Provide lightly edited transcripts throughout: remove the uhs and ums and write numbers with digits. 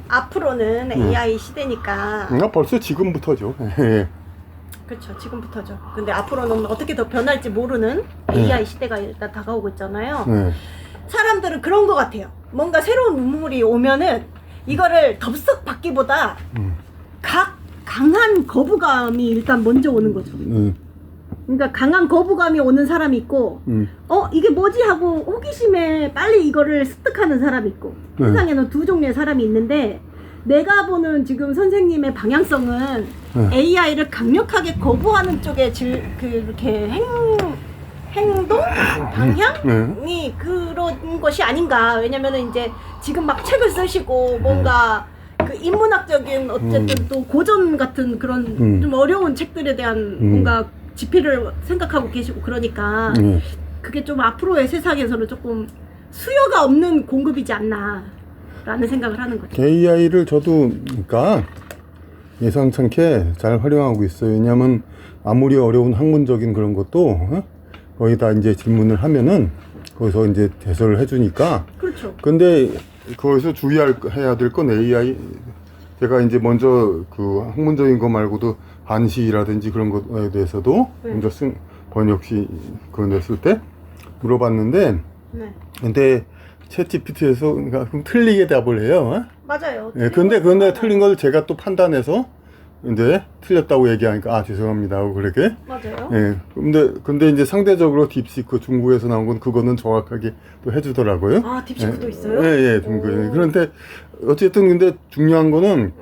앞으로는 AI 시대니까. 벌써 지금부터죠. 그렇죠. 지금부터죠. 근데 앞으로는 어떻게 더 변할지 모르는 AI 시대가 일단 다가오고 있잖아요. 사람들은 그런 것 같아요. 뭔가 새로운 문물이 오면은 이거를 덥석 받기보다 강한 거부감이 일단 먼저 오는 거죠. 그러니까 강한 거부감이 오는 사람이 있고 이게 뭐지 하고 호기심에 빨리 이거를 습득하는 사람이 있고 세상에는 두 종류의 사람이 있는데 내가 보는 지금 선생님의 방향성은 AI를 강력하게 거부하는 쪽에 그렇게 행동? 방향이 그런 것이 아닌가. 왜냐면은 이제 지금 막 책을 쓰시고 뭔가 그 인문학적인 어쨌든 또 고전 같은 그런 좀 어려운 책들에 대한 뭔가 지필을 생각하고 계시고 그러니까 그게 좀 앞으로의 세상에서는 조금 수요가 없는 공급이지 않나 라는 생각을 하는 거죠. AI를 저도 그러니까 예상찮게 잘 활용하고 있어요. 왜냐하면 아무리 어려운 학문적인 그런 것도 거기다 이제 질문을 하면은 거기서 이제 대처를 해주니까. 그렇죠. 근데 거기서 해야 될 건 AI. 제가 이제 먼저 그 학문적인 거 말고도 반시라든지 그런 것에 대해서도 먼저 번역시 그런 데 쓸 때 물어봤는데. 근데 챗GPT에서 그러니까 틀리게 답을 해요. 맞아요. 근데 틀린 걸 제가 또 판단해서 이제 틀렸다고 얘기하니까 죄송합니다 하고 그렇게. 맞아요. 근데 이제 상대적으로 딥시크 중국에서 나온 건 그거는 정확하게 또 해주더라고요. 딥시크도 있어요? 중국에. 그런데 어쨌든 근데 중요한 거는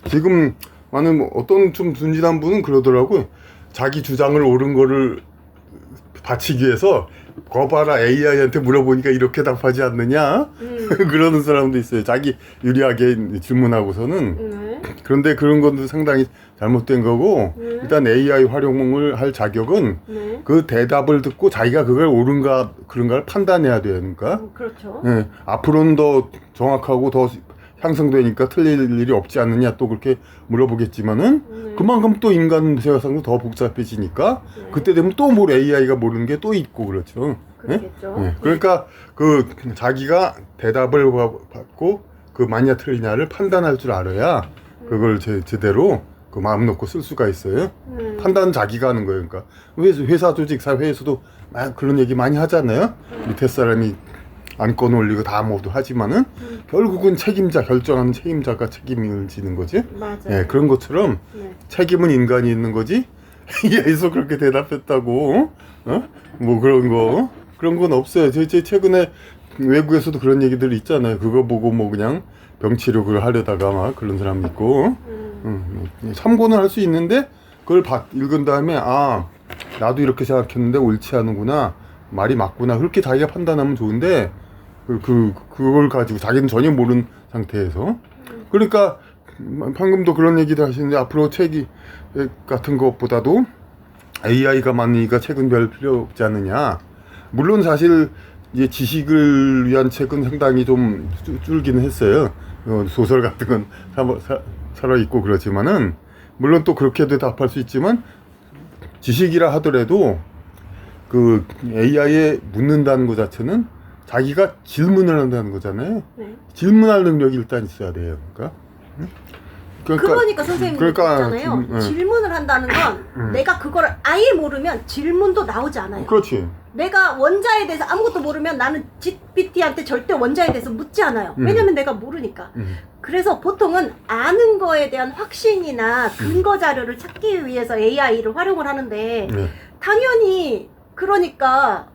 지금 많은 어떤 좀 순진한 분은 그러더라고요. 자기 주장을 옳은 거를 바치기 위해서 거봐라 AI한테 물어보니까 이렇게 답하지 않느냐 그러는 사람도 있어요. 자기 유리하게 질문하고서는. 그런데 그런 것도 상당히 잘못된 거고 일단 AI 활용을 할 자격은 그 대답을 듣고 자기가 그걸 옳은가 그런가를 판단해야 되니까. 그렇죠. 앞으로는 더 정확하고 더 향상되니까 틀릴 일이 없지 않느냐 또 그렇게 물어보겠지만은 그만큼 또 인간 세상도 더 복잡해지니까 그때 되면 또 뭘 AI가 모르는 게 또 있고 그렇죠. 그렇겠죠. 그러니까 그 자기가 대답을 받고 그 맞냐 틀리냐를 판단할 줄 알아야 그걸 제대로 그 마음 놓고 쓸 수가 있어요. 판단은 자기가 하는 거예요. 그러니까 회사 조직 사회에서도 그런 얘기 많이 하잖아요. 밑에 사람이 안건 올리고 다 모두 하지만은 결국은 결정하는 책임자가 책임을 지는 거지. 맞아요. 그런 것처럼 책임은 인간이 있는 거지. AI에서 그렇게 대답했다고 뭐 그런 건 없어요. 제 최근에 외국에서도 그런 얘기들이 있잖아요. 그거 보고 뭐 그냥 병치료를 하려다가 막 그런 사람도 있고. 참고는 할 수 있는데 그걸 읽은 다음에 나도 이렇게 생각했는데 옳지 않은구나. 말이 맞구나. 그렇게 자기가 판단하면 좋은데 그걸 가지고 자기는 전혀 모르는 상태에서 그러니까 방금도 그런 얘기도 하시는데 앞으로 책이 같은 것보다도 AI가 많으니까 책은 별 필요 없지 않느냐. 물론 사실 이제 지식을 위한 책은 상당히 좀 줄기는 했어요. 소설 같은 건 살아있고 그렇지만은 물론 또 그렇게도 답할 수 있지만 지식이라 하더라도 그 AI에 묻는다는 것 자체는 자기가 질문을 한다는 거잖아요. 질문할 능력이 일단 있어야 돼요. 그러니까 선생님이 있잖아요. 질문을 한다는 건 내가 그걸 아예 모르면 질문도 나오지 않아요. 그렇지. 내가 원자에 대해서 아무것도 모르면 나는 GPT한테 절대 원자에 대해서 묻지 않아요. 왜냐면 내가 모르니까. 그래서 보통은 아는 거에 대한 확신이나 근거 자료를 찾기 위해서 AI를 활용을 하는데 당연히 그러니까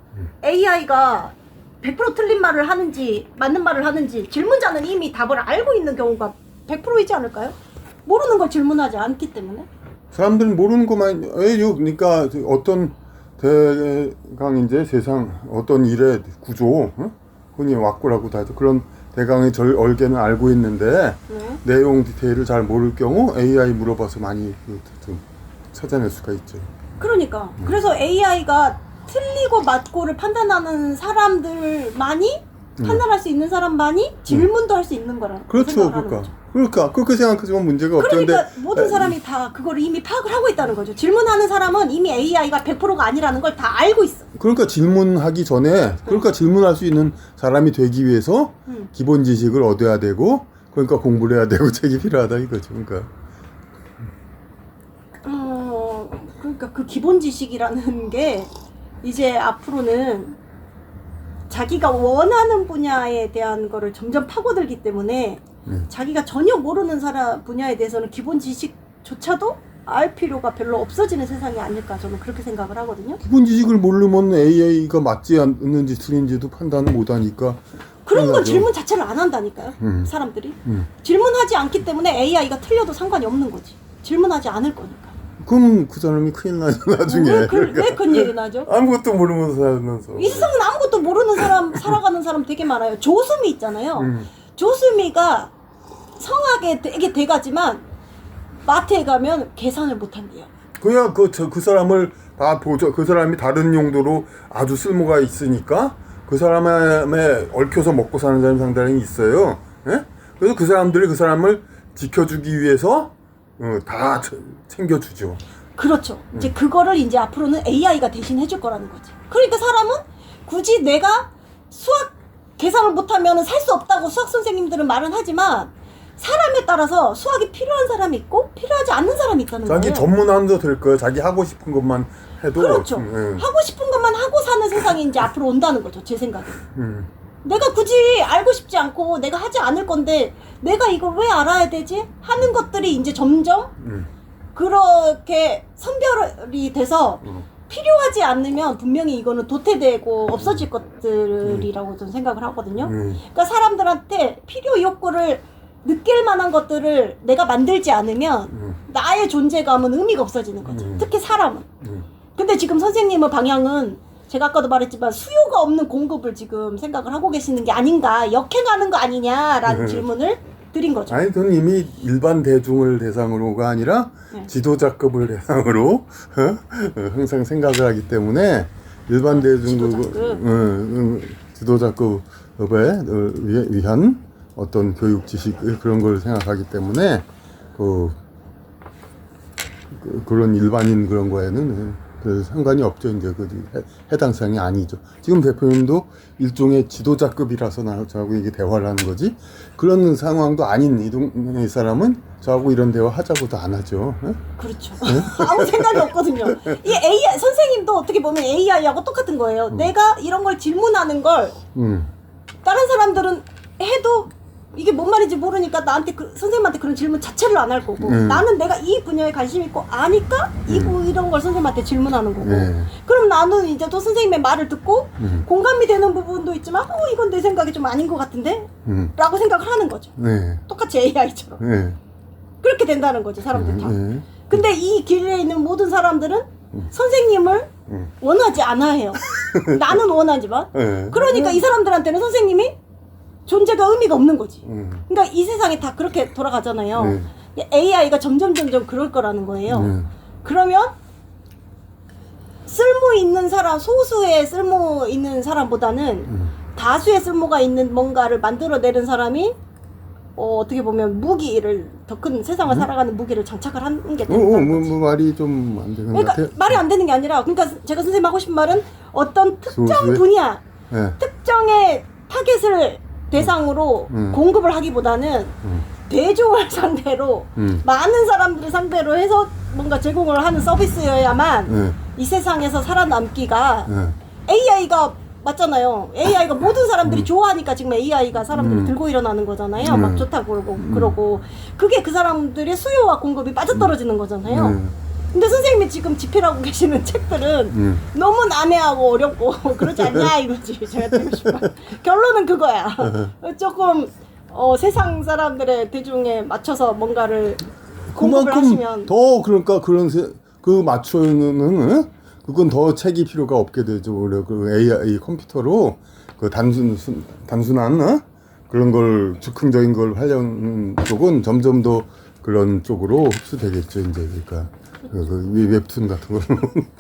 AI가 100% 틀린 말을 하는지 맞는 말을 하는지 질문자는 이미 답을 알고 있는 경우가 100%이지 않을까요? 모르는 걸 질문하지 않기 때문에. 사람들은 모르는 것만 그러니까 어떤 대강인제 세상 어떤 일의 구조 흔히 왁구라고 다 하죠. 그런 대강의 얼개는 알고 있는데 내용 디테일을 잘 모를 경우 AI 물어봐서 많이 좀 찾아낼 수가 있죠. 그러니까 그래서 AI가 틀리고 맞고를 판단하는 사람들만이 판단할 수 있는 사람만이 질문도 할 수 있는 거라. 그렇죠. 그러니까 그러니까 그렇게 생각하지만 문제가 없던데. 그러니까 모든 사람이 다 그걸 이미 파악을 하고 있다는 거죠. 질문하는 사람은 이미 AI가 100%가 아니라는 걸 다 알고 있어. 그러니까 질문하기 전에 그러니까 질문할 수 있는 사람이 되기 위해서 기본 지식을 얻어야 되고 그러니까 공부를 해야 되고 책이 필요하다 이거죠. 그러니까. 그러니까 그 기본 지식이라는 게 이제 앞으로는 자기가 원하는 분야에 대한 거를 점점 파고들기 때문에 자기가 전혀 모르는 분야에 대해서는 기본 지식조차도 알 필요가 별로 없어지는 세상이 아닐까 저는 그렇게 생각을 하거든요. 기본 지식을 모르면 AI가 맞지 않는지 틀린지도 판단을 못하니까 그런 건 질문 자체를 안 한다니까요. 사람들이 질문하지 않기 때문에 AI가 틀려도 상관이 없는 거지. 질문하지 않을 거니까. 그럼 그 사람이 큰일 나죠 나중에. 왜 그런 얘기 나죠? 아무것도 모르면서 살면서. 이 세상은 아무것도 모르는 사람 살아가는 사람 되게 많아요. 조수미 있잖아요. 조수미가 성악에 되게 대가지만 마트에 가면 계산을 못 한대요. 그냥 그 사람을 다 보죠. 그 사람이 다른 용도로 아주 쓸모가 있으니까 그 사람에 얽혀서 먹고 사는 사람이 상당히 있어요. 예? 그래서 그 사람들이 그 사람을 지켜주기 위해서 다 챙겨주죠. 그렇죠. 이제 그거를 이제 앞으로는 AI가 대신 해줄 거라는 거지. 그러니까 사람은 굳이 내가 수학 계산을 못하면 살 수 없다고 수학 선생님들은 말은 하지만 사람에 따라서 수학이 필요한 사람이 있고 필요하지 않는 사람이 있다는 거예요. 자기 전문화도 될 거예요. 자기 하고 싶은 것만 해도. 그렇죠. 하고 싶은 것만 하고 사는 세상이 이제 앞으로 온다는 거죠. 제 생각에. 내가 굳이 알고 싶지 않고 내가 하지 않을 건데 내가 이걸 왜 알아야 되지? 하는 것들이 이제 점점 그렇게 선별이 돼서 필요하지 않으면 분명히 이거는 도태되고 없어질 것들이라고 저는 생각을 하거든요. 그러니까 사람들한테 필요 욕구를 느낄 만한 것들을 내가 만들지 않으면 나의 존재감은 의미가 없어지는 거죠. 특히 사람은. 근데 지금 선생님의 방향은 제가 아까도 말했지만 수요가 없는 공급을 지금 생각을 하고 계시는 게 아닌가, 역행하는 거 아니냐라는 질문을 드린 거죠. 아니, 저는 이미 일반 대중을 대상으로가 아니라 지도자급을 대상으로 항상 생각을 하기 때문에 일반 지도자급에 위한 어떤 교육 지식 그런 걸 생각하기 때문에 그런 일반인 그런 거에는 상관이 없죠. 이제 해당 사항이 아니죠. 지금 대표님도 일종의 지도자급이라서 저하고 이게 대화를 하는 거지. 그런 상황도 아닌 이 동네 사람은 저하고 이런 대화 하자고도 안 하죠. 그렇죠. 아무 생각이 없거든요. 이 AI 선생님도 어떻게 보면 AI하고 똑같은 거예요. 내가 이런 걸 질문하는 걸 다른 사람들은 해도 이게 뭔 말인지 모르니까 나한테 선생님한테 그런 질문 자체를 안 할 거고 나는 내가 이 분야에 관심 있고 아니까 이런 걸 선생님한테 질문하는 거고 그럼 나는 이제 또 선생님의 말을 듣고 공감이 되는 부분도 있지만 이건 내 생각이 좀 아닌 것 같은데 라고 생각을 하는 거죠. 똑같이 AI처럼 그렇게 된다는 거죠. 사람들 다. 근데 이 길에 있는 모든 사람들은 선생님을 원하지 않아요. 나는 원하지만 그러니까 이 사람들한테는 선생님이 존재가 의미가 없는 거지. 그러니까 이 세상이 다 그렇게 돌아가잖아요. AI가 점점 그럴 거라는 거예요. 그러면 쓸모 있는 사람, 소수의 쓸모 있는 사람보다는 다수의 쓸모가 있는 뭔가를 만들어내는 사람이 어떻게 보면 무기를 더 큰 세상을 살아가는 무기를 장착을 하는 게 된다는 거지. 말이 좀 안 되는 것 같아요. 그러니까 말이 안 되는 게 아니라 그러니까 제가 선생님 하고 싶은 말은 어떤 특정 분야, 특정의 타겟을 대상으로 공급을 하기보다는 대중을 상대로 많은 사람들을 상대로 해서 뭔가 제공을 하는 서비스여야만 이 세상에서 살아남기가 AI가 맞잖아요. AI가 모든 사람들이 좋아하니까 지금 AI가 사람들을 들고 일어나는 거잖아요. 막 좋다고 그러고 그게 그 사람들의 수요와 공급이 빠져떨어지는 거잖아요. 근데 선생님이 지금 집필하고 계시는 책들은 너무 난해하고 어렵고 그러지 않냐 이거지. 제가 드리고 싶어. 결론은 그거야. 조금 세상 사람들의 대중에 맞춰서 뭔가를 공급을 하시면 더 그러니까 그 맞추는 그건 더 책이 필요가 없게 되죠. 그 AI 컴퓨터로 그 단순한 그런 걸 즉흥적인 걸 하려는 쪽은 점점 더 그런 쪽으로 흡수되겠죠. 이제 그러니까 그 웹툰 같은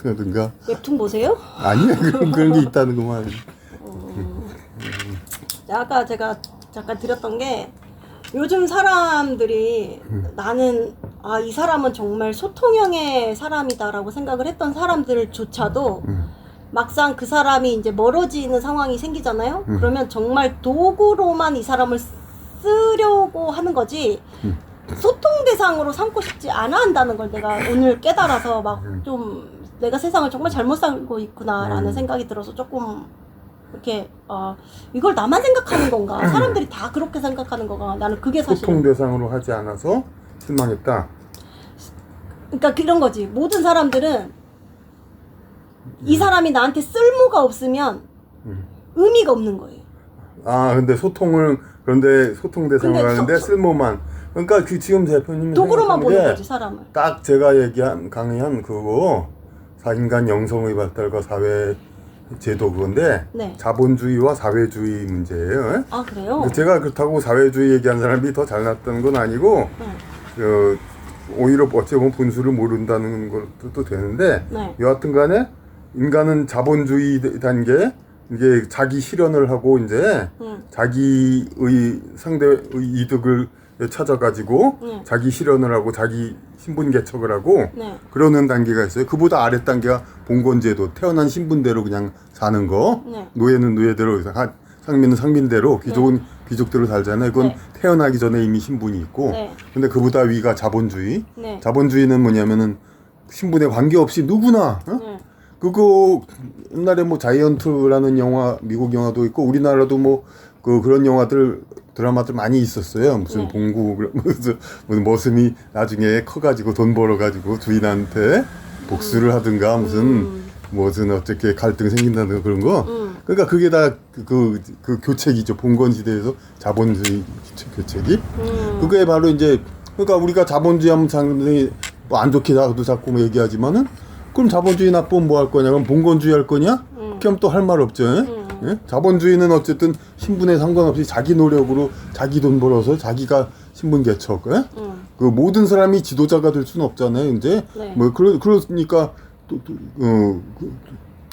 거라든가. 웹툰 보세요? 아니야 그런 게 있다는 것만. 아까 제가 잠깐 드렸던 게 요즘 사람들이 나는 이 사람은 정말 소통형의 사람이다라고 생각을 했던 사람들조차도 막상 그 사람이 이제 멀어지는 상황이 생기잖아요. 그러면 정말 도구로만 이 사람을 쓰려고 하는 거지 소통 대상으로 삼고 싶지 않아 한다는 걸 내가 오늘 깨달아서 막 좀 내가 세상을 정말 잘못 살고 있구나라는 생각이 들어서 조금 이렇게 이걸 나만 생각하는 건가? 사람들이 다 그렇게 생각하는 건가? 나는 그게 사실 소통 대상으로 하지 않아서 실망했다. 그러니까 그런 거지. 모든 사람들은 이 사람이 나한테 쓸모가 없으면 의미가 없는 거예요. 근데 그런데 소통 대상으로 하는데 쓸모만. 그러니까 지금 대표님이 도구로만 보는 거지 사람을. 딱 제가 강의한 그거 인간 영성의 발달과 사회 제도 그건데 네. 자본주의와 사회주의 문제예요. 아 그래요? 제가 그렇다고 사회주의 얘기한 사람이 더 잘났다는 건 아니고 오히려 어찌 보면 분수를 모른다는 것도 되는데 네. 여하튼간에 인간은 자본주의 단계 이게 자기 실현을 하고 이제 자기의 상대의 이득을 찾아가지고 자기 실현을 하고 자기 신분 개척을 하고 네. 그러는 단계가 있어요. 그보다 아래 단계가 봉건제도 태어난 신분대로 그냥 사는 거. 네. 노예는 노예대로 상민은 상민대로 귀족은 귀족대로 살잖아요. 그건 네. 태어나기 전에 이미 신분이 있고 네. 근데 그보다 위가 자본주의. 네. 자본주의는 뭐냐면은 신분에 관계없이 누구나 네. 그거 옛날에 뭐 자이언트라는 영화 미국 영화도 있고 우리나라도 뭐 그런 영화들 드라마들 많이 있었어요. 무슨 네. 봉구 무슨 머슴이 나중에 커가지고 돈 벌어가지고 주인한테 복수를 하든가 무슨 어떻게 갈등 생긴다든가 그런 거. 그러니까 그게 다 그 교책이죠. 봉건 시대에서 자본주의 교책이. 그게 바로 이제 그러니까 우리가 자본주의 하면 상당히 뭐 안 좋게 자꾸 뭐 얘기하지만은 그럼 자본주의 나쁘면 뭐 할 거냐? 그럼 봉건주의 할 거냐? 그럼 또 할 말 없죠. 예? 자본주의는 어쨌든 신분에 상관없이 자기 노력으로 자기 돈 벌어서 자기가 신분 개척. 예? 그 모든 사람이 지도자가 될 수는 없잖아요. 이제 네. 뭐 그러니까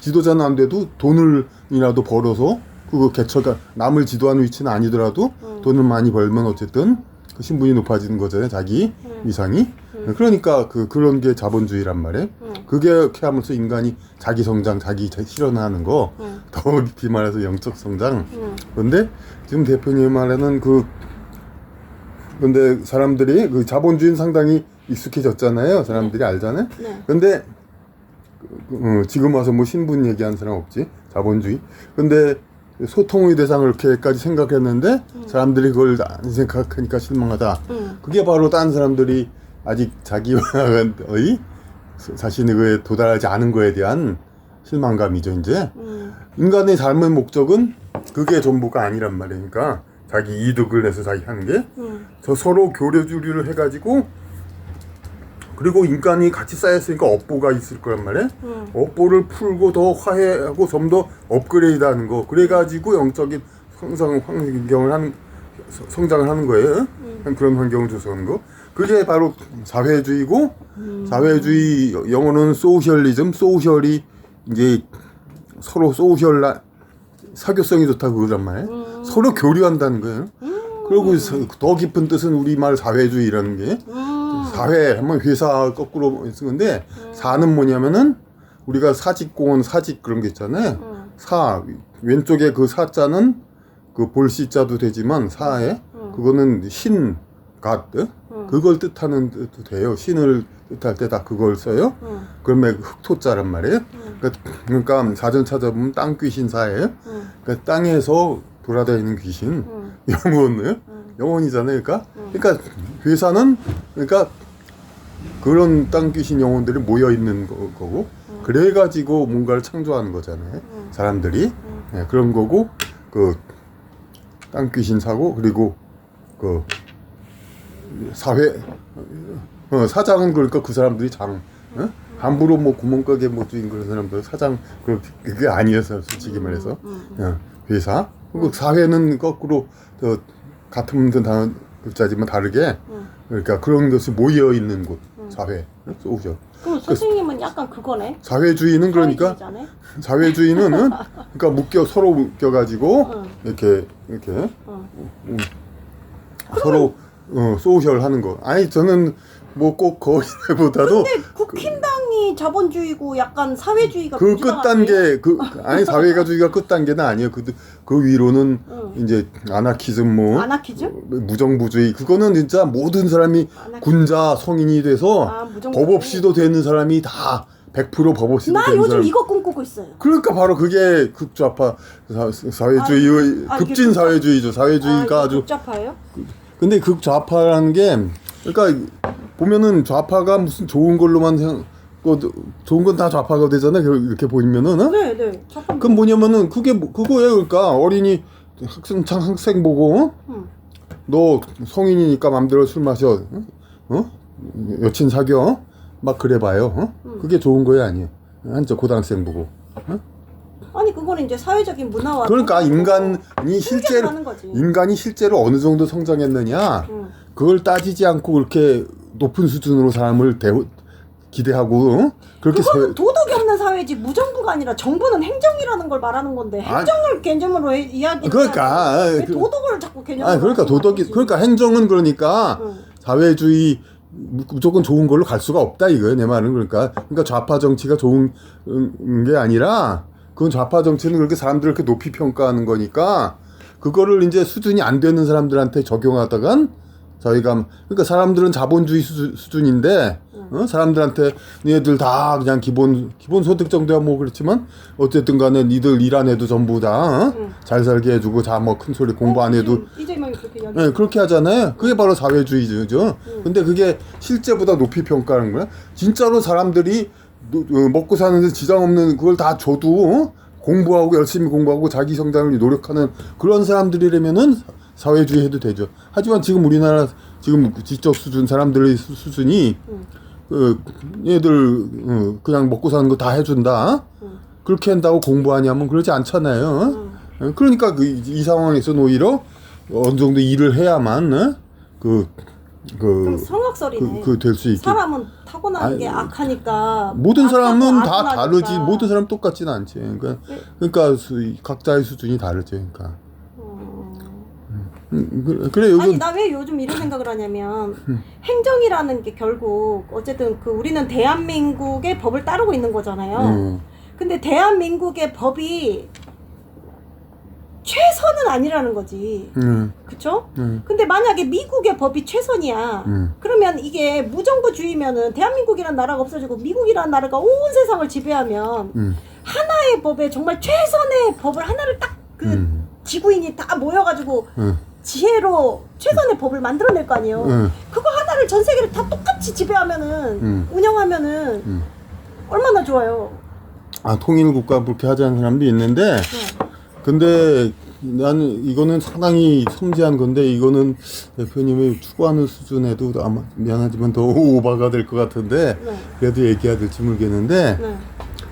지도자는 안 돼도 돈을이라도 벌어서 그거 개척가 남을 지도하는 위치는 아니더라도 돈을 많이 벌면 어쨌든 그 신분이 높아지는 거잖아요. 자기 위상이. 그러니까 그런 게 자본주의란 말이에요. 그게 이렇게 하면서 인간이 자기 성장, 자기 실현하는 거, 더 깊이 말해서 영적 성장. 그런데 지금 대표님 말에는 근데 사람들이 그 자본주의는 상당히 익숙해졌잖아요. 사람들이 알잖아요. 네. 근데 지금 와서 뭐 신분 얘기하는 사람 없지. 자본주의. 근데 소통의 대상을 이렇게까지 생각했는데 사람들이 그걸 안 생각하니까 실망하다. 그게 바로 딴 사람들이 아직 자기의 자신의 도달하지 않은 거에 대한 실망감이죠. 이제 인간의 삶의 목적은 그게 전부가 아니란 말이에요. 그러니까 자기 이득을 내서 자기 하는 게 저 서로 교류주류를 해가지고 그리고 인간이 같이 쌓였으니까 업보가 있을 거란 말이에요. 업보를 풀고 더 화해하고 좀 더 업그레이드하는 거. 그래가지고 영적인 성장을 하는 거예요. 그런 환경을 조성하는 거. 그게 바로 사회주의고 사회주의 영어로는 소셜리즘. 소셜이 이제 서로 사교성이 좋다고 그러단 말이에요. 서로 교류한다는 거예요. 그리고 더 깊은 뜻은 우리말 사회주의라는 게 사회 하면 회사 거꾸로 쓰는데 사는 뭐냐면은 우리가 사직공원 사직 그런 게 있잖아요. 왼쪽에 그 사자는 그 볼시자도 되지만 사에 그거는 신 갓 그걸 뜻하는 뜻도 돼요. 신을 뜻할 때 다 그걸 써요. 그러면 흑토자란 말이에요. 그러니까 사전 찾아보면 땅 귀신 사예요. 그러니까 땅에서 돌아다니는 귀신 영혼이잖아요. 그러니까 회사는 그러니까 그런 땅 귀신 영혼들이 모여 있는 거고 그래가지고 뭔가를 창조하는 거잖아요. 사람들이 그런 거고 그 땅 귀신 사고 그리고 그 사회 사장은 그러니까 그 사람들이 함부로 뭐 구멍가게 뭐 주인 그런 사람들 사장 그게 아니어서 솔직히 말해서 회사 그리고 사회는 거꾸로 같은 단어 글자지만 다르게 그러니까 그런 것이 모여 있는 곳 사회 소셜. 그럼 선생님은 약간 그거네. 사회주의는 그러니까 사회주의는 그러니까 서로 묶여가지고 이렇게 서로 소셜하는 거. 아니 저는 뭐 꼭 거기보다도 근데 국힘당이 자본주의고 약간 사회주의가 그 민주당 끝단계 아니 사회가주의가 끝단계는 아니에요. 그 위로는 이제 아나키즘 뭐 아나키즘? 무정부주의 그거는 진짜 모든 사람이 군자 성인이 돼서 법 없이도 되는 사람이 다 100% 법 없이도 나 되는 요즘 사람. 이거 꿈꾸고 있어요. 그러니까 바로 그게 극좌파 사회주의 급진 사회주의죠. 사회주의가 아주 복잡해요? 근데 극좌파라는 게 그러니까 보면은 좌파가 무슨 좋은 걸로만 좋은 건 다 좌파가 되잖아요. 이렇게 보면은 네. 그럼 뭐냐면은 그거예요. 그러니까 어린이 학생 보고 너 성인이니까 맘대로 술 마셔, 여친 사겨, 막 그래봐요. 그게 좋은 거야 아니에요? 한저 고등학생 보고. 아니 그거는 이제 사회적인 문화와 그러니까 인간이 실제로 어느 정도 성장했느냐 그걸 따지지 않고 그렇게 높은 수준으로 사람을 기대하고 그렇게 그건 도덕이 없는 사회지 무정부가 아니라 정부는 행정이라는 걸 말하는 건데 행정을 개념으로 이야기하는 그러니까 왜 도덕을 자꾸 개념으로 그러니까 도덕이 그러니까 행정은 그러니까 사회주의 무조건 좋은 걸로 갈 수가 없다 이거예요 내 말은 그러니까 좌파 정치가 좋은 게 아니라 그건 좌파 정치는 그렇게 사람들을 이렇게 높이 평가하는 거니까 그거를 이제 수준이 안 되는 사람들한테 적용하다간 그러니까 사람들은 자본주의 수준인데 사람들한테 니네들 다 그냥 기본 소득 정도야 뭐 그렇지만 어쨌든 간에 니들 일 안 해도 전부 다 잘 살게 해주고 다 뭐 큰 소리 공부 안 해도 이재명이 그렇게 이야기 네, 그렇게 하잖아요. 그게 바로 사회주의죠. 근데 그게 실제보다 높이 평가하는 거야. 진짜로 사람들이 먹고 사는데 지장 없는 그걸 다 줘도 공부하고 열심히 공부하고 자기 성장을 노력하는 그런 사람들이라면은 사회주의 해도 되죠. 하지만 지금 우리나라 지금 지적 수준 사람들의 수준이 얘들 그냥 먹고 사는 거 다 해준다. 그렇게 한다고 공부하냐면 그러지 않잖아요. 그러니까 이 상황에서는 오히려 어느 정도 일을 해야만 그럼 성악설이네. 될 수 있게. 사람은 타고나는 게 악하니까 모든 사람은 다 악하니까. 다르지. 모든 사람 똑같지는 않지. 그러니까 각자의 수준이 다르죠. 그러니까. 그래 요즘 아니 나 왜 요즘 이런 생각을 하냐면 행정이라는 게 결국 어쨌든 우리는 대한민국의 법을 따르고 있는 거잖아요. 근데 대한민국의 법이 최선은 아니라는 거지. 그쵸? 근데 만약에 미국의 법이 최선이야. 그러면 이게 무정부주의면은 대한민국이라는 나라가 없어지고 미국이라는 나라가 온 세상을 지배하면 하나의 법에 정말 최선의 법을 하나를 딱 지구인이 다 모여가지고 지혜로 최선의 법을 만들어낼 거 아니에요. 그거 하나를 전 세계를 다 똑같이 지배하면은 운영하면은 얼마나 좋아요. 통일국가 그렇게 하자는 사람도 있는데 근데 나는 이거는 상당히 섬세한 건데 이거는 대표님이 추구하는 수준에도 아마 미안하지만 더 오바가 될 것 같은데 그래도 얘기해야 될지 모르겠는데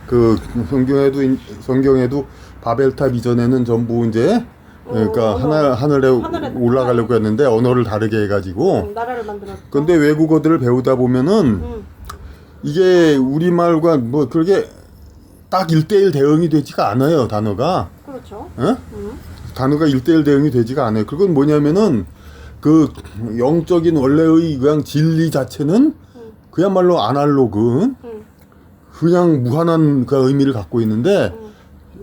그 성경에도 바벨탑 이전에는 전부 이제 그러니까 하늘에 올라가려고 했는데 언어를 다르게 해가지고 나라를 만들었죠. 근데 외국어들을 배우다 보면은 이게 우리말과 뭐 그렇게 딱 1대1 대응이 되지가 않아요 단어가. 그렇죠. 단어가 1대1 대응이 되지가 않아요. 그건 뭐냐면은 그 영적인 원래의 그냥 진리 자체는 그야말로 아날로그 그냥 무한한 그 의미를 갖고 있는데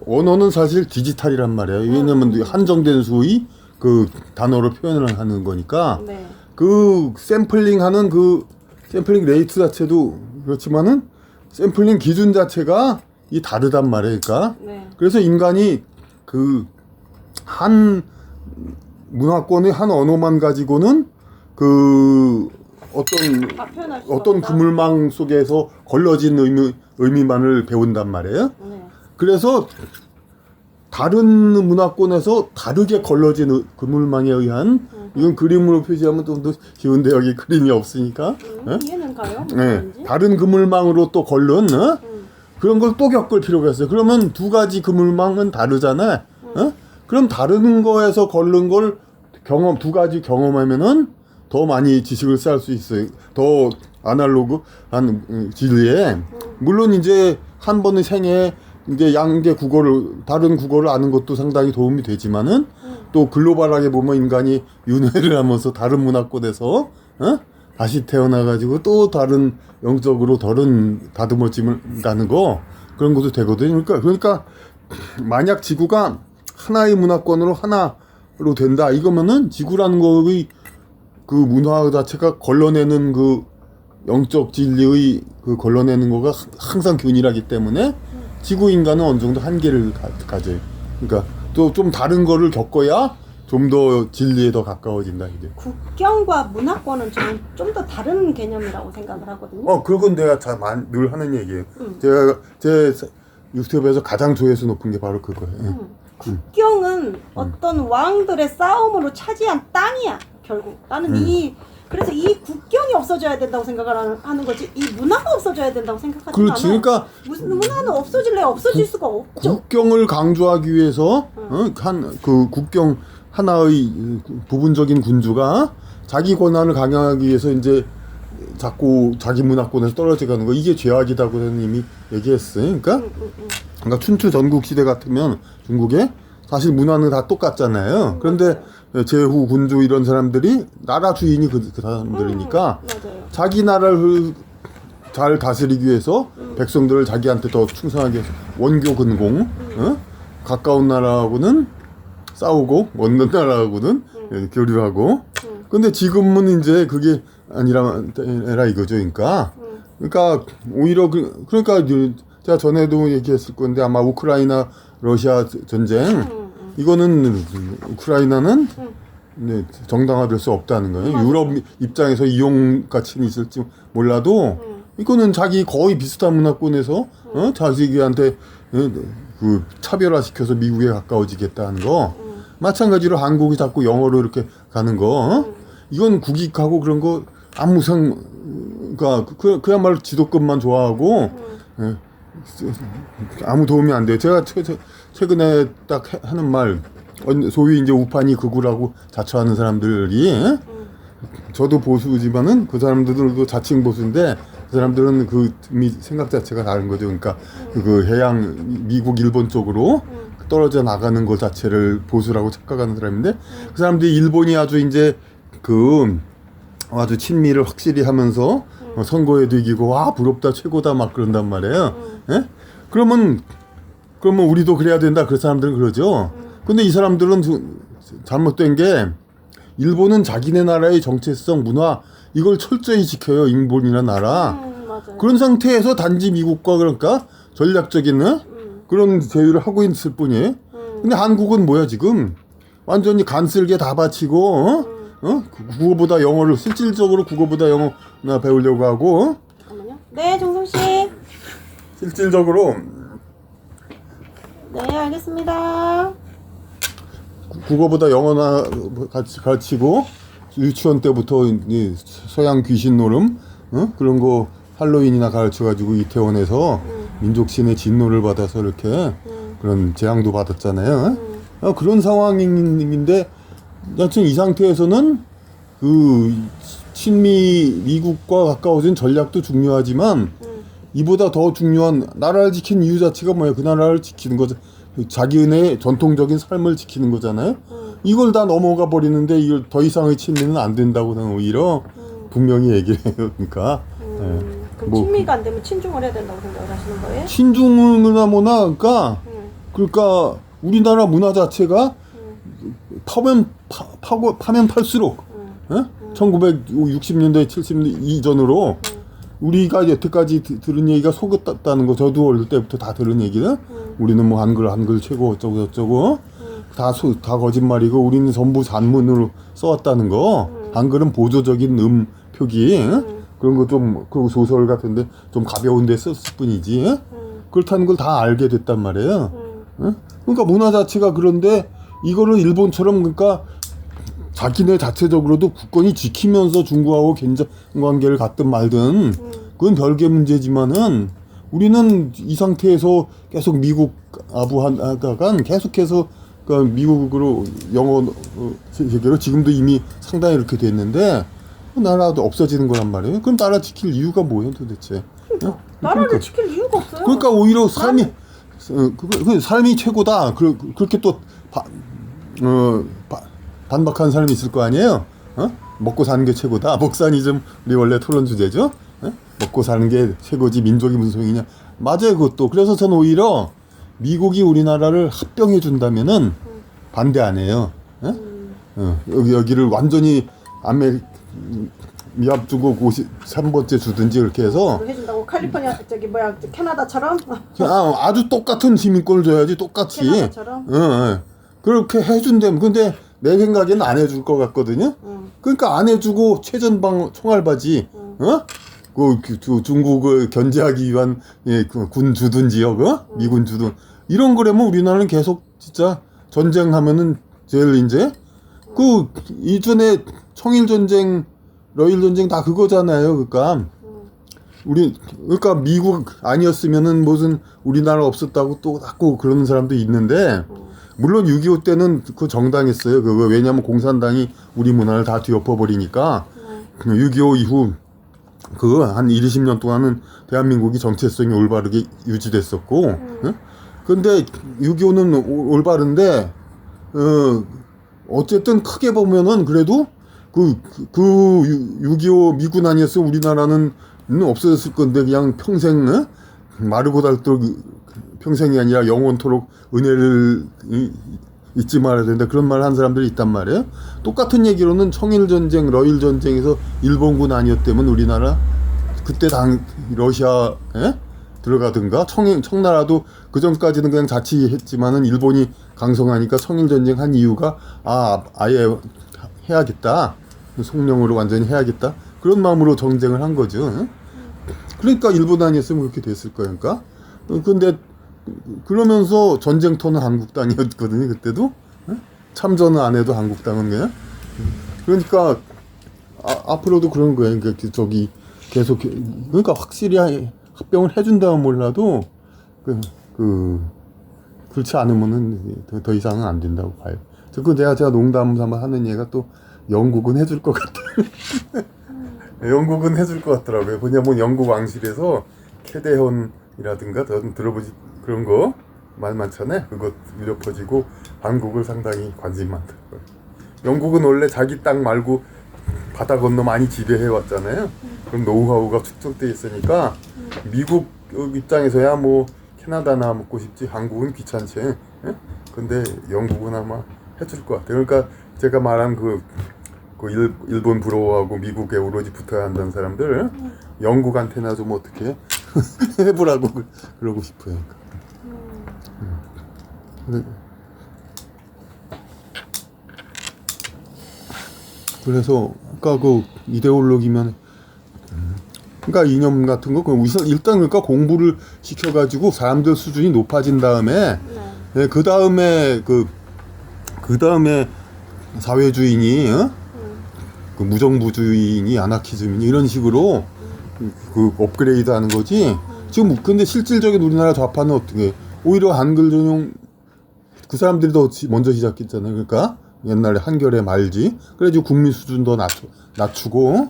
언어는 사실 디지털이란 말이에요. 왜냐면 한정된 수의 그 단어로 표현을 하는 거니까 그 샘플링하는 그 샘플링 레이트 자체도 그렇지만은 샘플링 기준 자체가 이 다르단 말이에요. 그러니까 그래서 인간이 그 한 문화권의 한 언어만 가지고는 그 어떤 그물망 속에서 걸러진 의미만을 배운단 말이에요. 그래서 다른 문화권에서 다르게 걸러진 그물망에 의한 이건 그림으로 표시하면 좀 더 쉬운데 여기 그림이 없으니까 이해는 가요? 다른 그물망으로 또 걸른 그런 걸 또 겪을 필요가 있어요. 그러면 두 가지 그물망은 다르잖아요. 그럼 다른 거에서 걸른 걸 두 가지 경험하면은 더 많이 지식을 쌓을 수 있어요. 더 아날로그한 진리에 물론 이제 한 번의 생에 이제 양계 국어를 다른 국어를 아는 것도 상당히 도움이 되지만은 또 글로벌하게 보면 인간이 윤회를 하면서 다른 문화권에서 다시 태어나가지고 또 다른 영적으로 다른 다듬어짐을 가는 거 그런 것도 되거든요. 그러니까 만약 지구가 하나의 문화권으로 하나로 된다 이거면은 지구라는 거의 그 문화 자체가 걸러내는 그 영적 진리의 그 걸러내는 거가 항상 균일하기 때문에 지구 인간은 어느 정도 한계를 가져요. 그러니까 또 좀 다른 거를 겪어야 좀 더 진리에 더 가까워진다 이제. 국경과 문화권은 저는 좀 더 다른 개념이라고 생각을 하거든요. 그건 내가 늘 하는 얘기예요. 제가 제 유튜브에서 가장 조회수 높은 게 바로 그거예요. 국경은 어떤 왕들의 싸움으로 차지한 땅이야 결국. 나는 그래서 이 국경이 없어져야 된다고 생각을 하는 거지 이 문화가 없어져야 된다고 생각하지 않아. 그렇지. 그러니까 무슨 문화는 없어질래 없어질 수가 없죠. 국경을 강조하기 위해서 그 국경 하나의 부분적인 군주가 자기 권한을 강화하기 위해서 이제 자꾸 자기 문화권에서 떨어져가는 거 이게 죄악이라고 이미 얘기했어요. 그러니까 춘추 전국 시대 같으면 중국에 사실 문화는 다 똑같잖아요. 그런데 제후 군주 이런 사람들이 나라 주인이 그 사람들이니까 자기 나라를 잘 다스리기 위해서 백성들을 자기한테 더 충성하게 해서 원교 근공 가까운 나라하고는 싸우고 먼 나라하고는 교류하고 근데 지금은 이제 그게 아니라 이거죠. 그러니까 오히려 그러니까 제가 전에도 얘기했을 건데 아마 우크라이나 러시아 전쟁 이거는 우크라이나는 정당화될 수 없다는 거예요. 유럽 입장에서 이용 가치는 있을지 몰라도 이거는 자기 거의 비슷한 문화권에서 자기한테 그 차별화시켜서 미국에 가까워지겠다는 거 마찬가지로 한국이 자꾸 영어로 이렇게 가는 거 이건 국익하고 그런 거 아무 그러니까 그야말로 지도권만 좋아하고 아무 도움이 안 돼요. 제가 최근에 딱 하는 말 소위 이제 우판이 극우라고 자처하는 사람들이 저도 보수지만은 그 사람들도 자칭 보수인데 그 사람들은 그 생각 자체가 다른 거죠. 그러니까 그 해양 미국 일본 쪽으로 떨어져 나가는 것 자체를 보수라고 착각하는 사람인데 그 사람들이 일본이 아주 이제 아주 친미를 확실히 하면서 선거에도 이기고 와 부럽다 최고다 막 그런단 말이에요. 예? 그러면 우리도 그래야 된다 그 사람들은 그러죠. 근데 이 사람들은 잘못된 게 일본은 자기네 나라의 정체성 문화 이걸 철저히 지켜요. 일본이나 나라. 맞아요. 그런 상태에서 단지 미국과 그러니까 전략적인 그런 제휴를 하고 있을 뿐이에요. 근데 한국은 뭐야 지금 완전히 간쓸게 다 바치고 국어보다 영어를 실질적으로 국어보다 영어나 배우려고 하고 잠깐만요. 네, 정성 씨. 실질적으로 네, 알겠습니다. 국어보다 영어나 가르치고 유치원 때부터 이 서양 귀신 노름 그런 거 할로윈이나 가르쳐가지고 이태원에서 민족신의 진노를 받아서 이렇게 그런 재앙도 받았잖아요. 그런 상황인데 여튼 이 상태에서는 그 친미 미국과 가까워진 전략도 중요하지만 이보다 더 중요한 나라를 지키는 이유 자체가 뭐예요? 그 나라를 지키는 거죠. 자기네 전통적인 삶을 지키는 거잖아요. 이걸 다 넘어가 버리는데 이걸 더 이상의 친미는 안 된다고 는 오히려 분명히 얘기를 해요. 그러니까 그럼 친미가 안 되면 친중을 해야 된다고 생각을 하시는 거예요? 친중이나 뭐나 그러니까 우리나라 문화 자체가 파면 팔수록 1960년대 70년대 이전으로 우리가 여태까지 들은 얘기가 속였다는 거 저도 어릴 때부터 다 들은 얘기는 우리는 뭐 한글 최고 어쩌고 저쩌고 다 거짓말이고 우리는 전부 산문으로 써왔다는 거 한글은 보조적인 표기 그런 거 좀 그리고 소설 같은데 좀 가벼운데 썼을 뿐이지 그렇다는 걸 다 알게 됐단 말이에요. 그러니까 문화 자체가 그런데 이거를 일본처럼 그러니까 자기네 자체적으로도 국권이 지키면서 중국하고 개인적 관계를 갖든 말든 그건 별개 문제지만은 우리는 이 상태에서 계속 미국 아부하다가 계속해서 그러니까 미국으로 영어 세계로 지금도 이미 상당히 이렇게 됐는데 나라도 없어지는 거란 말이에요. 그럼 나라 지킬 이유가 뭐예요 도대체? 나라를 지킬 이유가 없어요. 그러니까 오히려 삶이 최고다. 그렇게 또 반박하는 사람이 있을 거 아니에요? 먹고 사는 게 최고다. 목사니즘 우리 원래 토론 주제죠. 먹고 사는 게 최고지 민족이 무슨 소용이냐. 맞아요, 그것도. 그래서 저는 오히려 미국이 우리나라를 합병해 준다면은 반대 안 해요. 여기를 완전히 미합주국 53번째 주든지 그렇게 해서 해준다고 칼리포니아 저기 뭐야 캐나다처럼 아주 똑같은 시민권을 줘야지 똑같이. 캐나다처럼? 그렇게 해준다면 근데 내 생각에는 안 해줄 것 같거든요. 그러니까 안 해주고 최전방 총알바지 그 중국을 견제하기 위한 군 주둔 지역 미군 주둔 이런 거라면 우리나라는 계속 진짜 전쟁하면은 제일 이제 그 이전에 청일 전쟁 러일 전쟁 다 그거잖아요. 그러니까 미국 아니었으면은 무슨 우리나라 없었다고 또 자꾸 그러는 사람도 있는데 물론 6.25 때는 그 정당했어요. 그거 왜냐면 공산당이 우리 문화를 다 뒤엎어 버리니까 6.25 이후 그 한 20년 동안은 대한민국이 정체성이 올바르게 유지됐었고 근데 6.25는 올바른데 어쨌든 크게 보면은 그래도 그 6.25 미군 아니었으면 우리나라는 없어졌을 건데 그냥 평생 마르고 닳도록 평생이 아니라 영원토록 은혜를 잊지 말아야 된다 그런 말 한 사람들이 있단 말이에요. 똑같은 얘기로는 청일전쟁 러일 전쟁에서 일본군 아니었다면 우리나라 그때 러시아에 들어가든가 청나라도 그 전까지는 그냥 자치했지만은 일본이 강성하니까 청일전쟁 한 이유가 아예 해야겠다 속령으로 완전히 해야겠다 그런 마음으로 정쟁을 한 거죠. 그러니까 일본 아니었으면 그렇게 됐을 거니까. 근데 그러면서 전쟁터는 한국당이었거든요. 그때도 참전은 안 해도 한국당은 그냥. 그러니까 앞으로도 그런 거예요. 그러니까 저기 계속 그러니까 확실히 합병을 해준다면 몰라도 그렇지 않으면은 더 이상은 안 된다고 봐요. 제가 농담 삼아 하는 얘가 또 영국은 해줄 것 같아. 영국은 해줄 것 같더라고요. 왜냐면 영국 왕실에서 캐대헌이라든가 들어보지 그런 거 말 많잖아요. 그거 밀려 퍼지고 한국을 상당히 관심 많더라고요. 영국은 원래 자기 땅 말고 바다 건너 많이 지배해 왔잖아요. 그럼 노하우가 축적돼 있으니까 미국 입장에서야 뭐 캐나다나 먹고 싶지 한국은 귀찮지. 근데 영국은 아마 해줄 것 같아요. 그러니까 제가 말한 그 일본 부러워하고 미국에 오로지 붙어야 한다는 사람들 영국한테나 좀 어떻게 해보라고 그러고 싶어요. 그래서 아까 그 이데올로기면 그러니까 이념 같은 거 일단 그러니까 공부를 시켜가지고 사람들 수준이 높아진 다음에 그 다음에 그 다음에 사회주의니 그 무정부주의니 아나키즘이니 이런 식으로 그 업그레이드하는 거지. 지금 근데 실질적인 우리나라 좌파는 어떻게 오히려 한글 전용 그 사람들이 더 먼저 시작했잖아요. 그러니까 옛날에 한결에 말지. 그래가지고 국민 수준 더 낮추고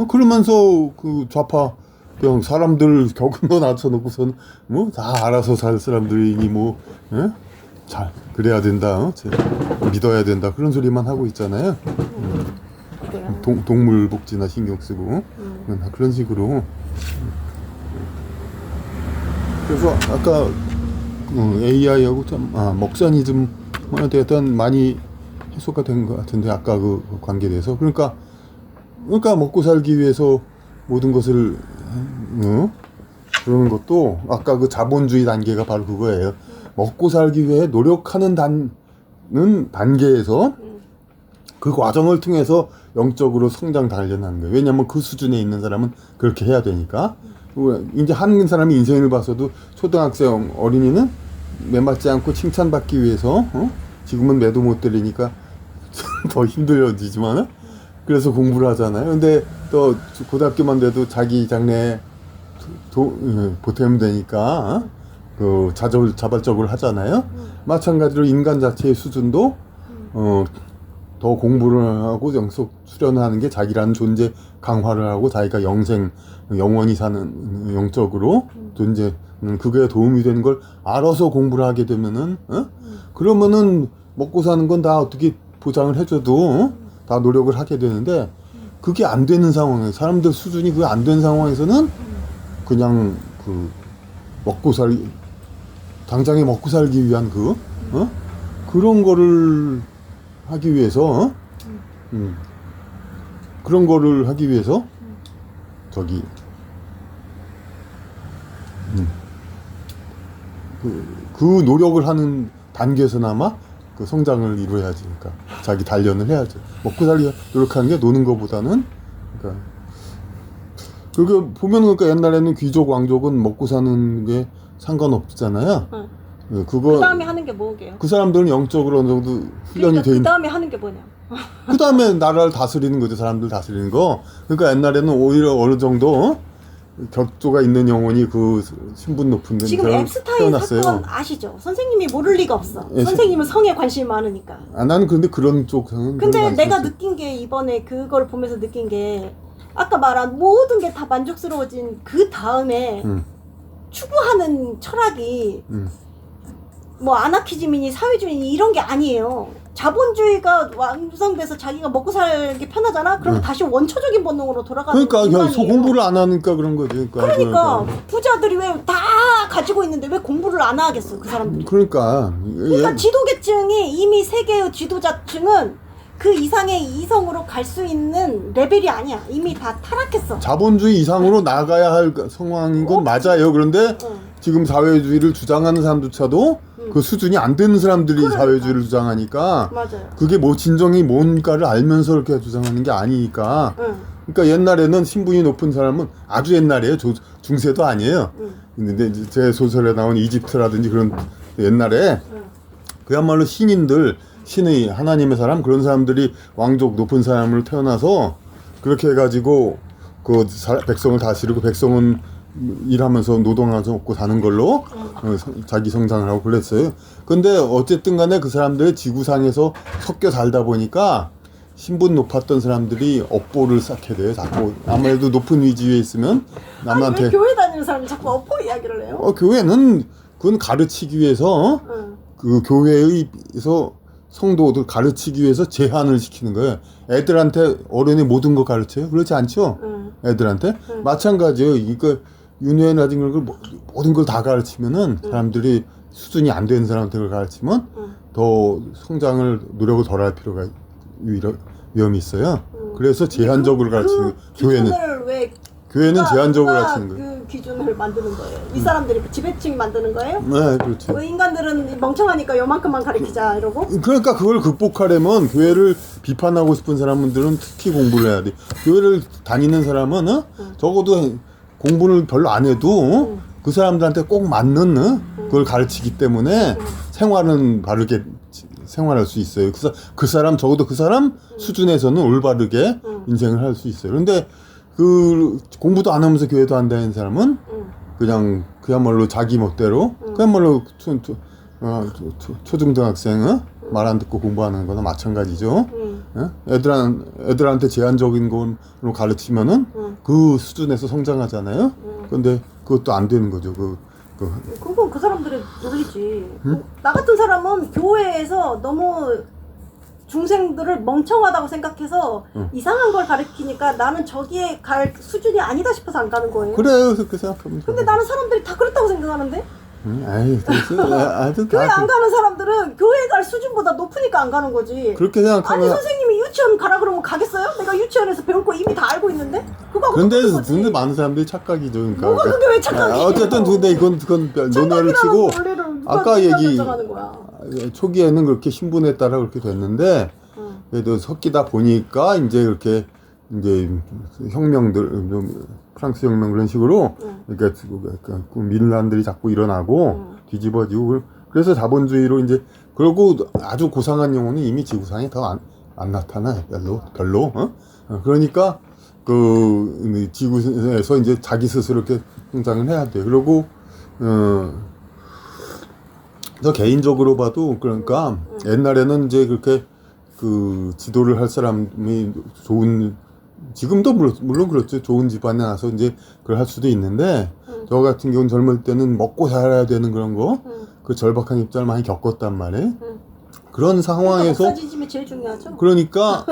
그러면서 그 좌파 그냥 사람들 격은 더 낮춰놓고선 뭐 다 알아서 살 사람들이니 뭐 잘 그래야 된다, 믿어야 된다 그런 소리만 하고 있잖아요. 동물 복지나 신경 쓰고 그런 식으로. 그래서 아까 AI하고 먹사니즘에 대한 많이 해소가 된 것 같은데 아까 그 관계돼서 그러니까 먹고 살기 위해서 모든 것을 그러는 것도 아까 그 자본주의 단계가 바로 그거예요. 먹고 살기 위해 노력하는 단계에서 그 과정을 통해서 영적으로 성장 단련하는 거예요. 왜냐하면 그 수준에 있는 사람은 그렇게 해야 되니까. 이제 한 사람이 인생을 봐서도 초등학생 어린이는 매맞지 않고 칭찬받기 위해서 지금은 매도 못 들리니까 더 힘들어지지만 그래서 공부를 하잖아요. 근데 또 고등학교만 돼도 자기 장래 보태면 되니까 그 자발적으로 하잖아요. 마찬가지로 인간 자체의 수준도 더 공부를 하고 영속 수련하는 게 자기라는 존재 강화를 하고 자기가 영원히 사는 영적으로 존재 그게 도움이 되는 걸 알아서 공부를 하게 되면은 그러면은 먹고 사는 건 다 어떻게 보장을 해줘도 다 노력을 하게 되는데 그게 안 되는 상황에 사람들 수준이 그게 안 되는 상황에서는 그냥 그 먹고 살 당장에 먹고 살기 위한 그런 거를 하기 위해서 그런 거를 하기 위해서 저기 그 노력을 하는 단계에서나마 그 성장을 이루어야지. 그러니까 자기 단련을 해야죠. 먹고 살기 노력하는 게 노는 것보다는 그러니까 그게 보면 그러니까 옛날에는 귀족 왕족은 먹고 사는 게 상관없잖아요. 네, 그 다음에 하는 게 뭐게요? 그 사람들은 영적으로 어느 정도 훈련이 돼 그 있는. 다음에 하는 게 뭐냐? 그 다음에 나라를 다스리는 거죠. 사람들 다스리는 거. 그러니까 옛날에는 오히려 어느 정도 격조가 있는 영혼이 그 신분 높은 지금 사람 앱스타인 태어났어요. 사건 아시죠? 선생님이 모를 리가 없어. 예, 선생님은 성에 관심이 많으니까. 아, 나는 근데 그런 쪽은 근데 내가 느낀 게 이번에 그걸 보면서 느낀 게 아까 말한 모든 게 다 만족스러워진 그 다음에 추구하는 철학이 뭐 아나키즘이니 사회주의니 이런 게 아니에요. 자본주의가 완성돼서 자기가 먹고 살기 편하잖아? 그럼 다시 원초적인 본능으로 돌아가는 그러니까 인간이에요. 공부를 안 하니까 그런 거지. 그러니까 부자들이 왜 다 가지고 있는데 왜 공부를 안 하겠어 그 사람들이. 그러니까 지도계층이 이미 세계의 지도자층은 그 이상의 이성으로 갈 수 있는 레벨이 아니야. 이미 다 타락했어. 자본주의 이상으로 나가야 할 상황인 건 맞아요. 그런데 지금 사회주의를 주장하는 사람조차도 그 수준이 안 되는 사람들이 그러니까. 사회주의를 주장하니까 맞아요. 그게 뭐 진정이 뭔가를 알면서 이렇게 주장하는 게 아니니까. 그러니까 옛날에는 신분이 높은 사람은 아주 옛날이에요. 중세도 아니에요. 근데 이제 제 소설에 나온 이집트라든지 그런 옛날에 그야말로 신의 하나님의 사람 그런 사람들이 왕족 높은 사람을 태어나서 그렇게 해가지고 그 백성을 다스리고 백성은 일하면서 노동하면서 먹고 사는 걸로 자기 성장을 하고 그랬어요. 근데 어쨌든 간에 그 사람들이 지구상에서 섞여 살다 보니까 신분 높았던 사람들이 업보를 쌓게 돼요. 자꾸 아무래도 높은 위치에 있으면 남한테. 아니 왜 교회 다니는 사람이 자꾸 업보 이야기를 해요? 교회는 그건 가르치기 위해서 그 교회에서 성도들 가르치기 위해서 제한을 시키는 거예요. 애들한테 어른이 모든 거 가르쳐요? 그렇지 않죠? 애들한테? 마찬가지예요. 그러니까 윤회라든지 그런 걸 모든 걸 다 가르치면은 사람들이 수준이 안 되는 사람한테 가르치면 더 성장을 노력을 덜 할 필요가 위험이 있어요. 그래서 제한적으로 가르치는 교회는 제한적으로 가르치는 거예요. 그 기준을 만드는 거예요. 이 사람들이 지배층이 만드는 거예요? 네, 그렇죠. 뭐 인간들은 멍청하니까 요만큼만 가르치자 이러고. 그러니까 그걸 극복하려면 교회를 비판하고 싶은 사람들은 특히 공부를 해야 돼. 교회를 다니는 사람은 적어도 공부를 별로 안 해도 그 사람들한테 꼭 맞는 그걸 가르치기 때문에 생활은 바르게 생활할 수 있어요. 그 사람 적어도 그 사람 수준에서는 올바르게 인생을 할 수 있어요. 그런데 그 공부도 안 하면서 교회도 안 다니는 사람은 그냥 그야말로 자기 멋대로 그야말로 초중등학생 말 안 듣고 공부하는 거나 마찬가지죠. 애들한테 제한적인 걸로 가르치면은 그 수준에서 성장하잖아요. 근데 그것도 안 되는 거죠. 그건 그 사람들의 논리지. 나 같은 사람은 교회에서 너무 중생들을 멍청하다고 생각해서 이상한 걸 가르치니까 나는 저기에 갈 수준이 아니다 싶어서 안 가는 거예요. 그래요. 그렇게 생각하면 근데 나는 사람들이 다 그렇다고 생각하는데? 아이, 교회 안 가는 사람들은 교회 갈 수준보다 높으니까 안 가는 거지. 그렇게 생각하면. 아니 선생님이 유치원 가라 그러면 가겠어요? 내가 유치원에서 배울 거 이미 다 알고 있는데? 그거 근데 많은 사람들이 착각이죠. 그러니까. 뭐가 그게 왜 착각이에요? 어쨌든 근데 이건 논의를 치고 아까 얘기 초기에는 그렇게 신분에 따라 그렇게 됐는데 그래도 섞이다 보니까 이제 그렇게 이제 혁명들 프랑스 혁명 그런 식으로 그러니까 민란들이 자꾸 일어나고 뒤집어지고 그래서 자본주의로 이제 그리고 아주 고상한 영혼은 이미 지구상에 더 안 나타나요. 별로. 그러니까 그 지구에서 이제 자기 스스로 이렇게 성장을 해야 돼. 그리고 저 개인적으로 봐도 그러니까 옛날에는 이제 그렇게 그 지도를 할 사람이 지금도 물론 그렇죠. 좋은 집안에 나서 이제 그걸 할 수도 있는데 저 같은 경우는 젊을 때는 먹고 살아야 되는 그런 거 그 절박한 입장을 많이 겪었단 말이에요. 그런 상황에서 목사님이 제일 중요하죠. 그러니까